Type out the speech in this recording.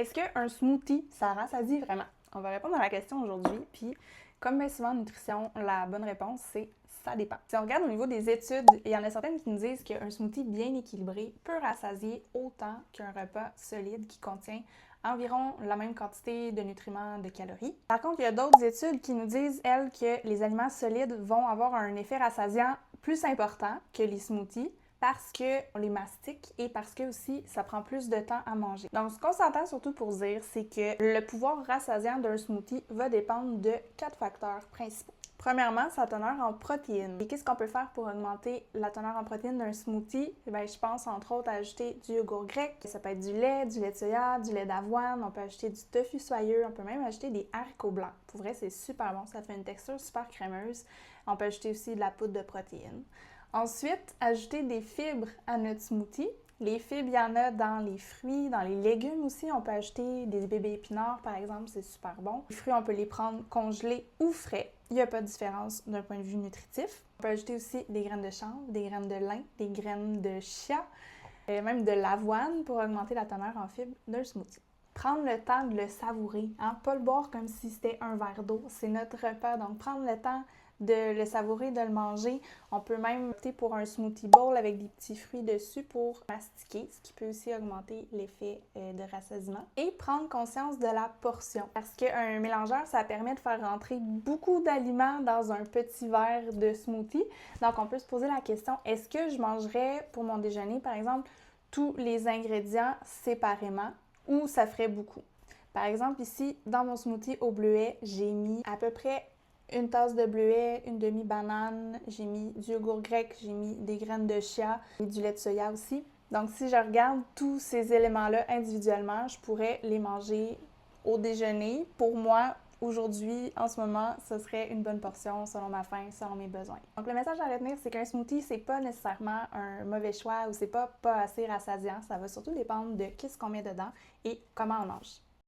Est-ce qu'un smoothie, ça rassasie vraiment? On va répondre à la question aujourd'hui, puis comme bien souvent en nutrition, la bonne réponse, c'est ça dépend. Si on regarde au niveau des études, il y en a certaines qui nous disent qu'un smoothie bien équilibré peut rassasier autant qu'un repas solide qui contient environ la même quantité de nutriments, de calories. Par contre, il y a d'autres études qui nous disent, elles, que les aliments solides vont avoir un effet rassasiant plus important que les smoothies, parce qu'on les mastique et parce que aussi ça prend plus de temps à manger. Donc ce qu'on s'entend surtout pour dire, c'est que le pouvoir rassasiant d'un smoothie va dépendre de 4 facteurs principaux. Premièrement, sa teneur en protéines. Et qu'est-ce qu'on peut faire pour augmenter la teneur en protéines d'un smoothie? Bien, je pense entre autres à ajouter du yogourt grec, ça peut être du lait de soya, du lait d'avoine, on peut ajouter du tofu soyeux, on peut même ajouter des haricots blancs. Pour vrai, c'est super bon, ça fait une texture super crémeuse. On peut ajouter aussi de la poudre de protéines. Ensuite, ajouter des fibres à notre smoothie. Les fibres, il y en a dans les fruits, dans les légumes aussi. On peut ajouter des bébés épinards, par exemple, c'est super bon. Les fruits, on peut les prendre congelés ou frais. Il n'y a pas de différence d'un point de vue nutritif. On peut ajouter aussi des graines de chanvre, des graines de lin, des graines de chia, et même de l'avoine pour augmenter la teneur en fibres d'un smoothie. Prendre le temps de le savourer, hein? Pas le boire comme si c'était un verre d'eau. C'est notre repas, donc prendre le temps de le savourer, de le manger. On peut même opter pour un smoothie bowl avec des petits fruits dessus pour mastiquer, ce qui peut aussi augmenter l'effet de rassasiement. Et prendre conscience de la portion, parce qu'un mélangeur, ça permet de faire rentrer beaucoup d'aliments dans un petit verre de smoothie. Donc, on peut se poser la question, est-ce que je mangerais pour mon déjeuner, par exemple, tous les ingrédients séparément ou ça ferait beaucoup? Par exemple, ici, dans mon smoothie au bleuet, j'ai mis à peu près une tasse de bleuet, une demi-banane, j'ai mis du yogourt grec, j'ai mis des graines de chia, j'ai mis du lait de soya aussi. Donc, si je regarde tous ces éléments-là individuellement, je pourrais les manger au déjeuner. Pour moi, aujourd'hui, en ce moment, ce serait une bonne portion selon ma faim, selon mes besoins. Donc, le message à retenir, c'est qu'un smoothie, c'est pas nécessairement un mauvais choix ou c'est pas assez rassasiant. Ça va surtout dépendre de qu'est-ce qu'on met dedans et comment on mange.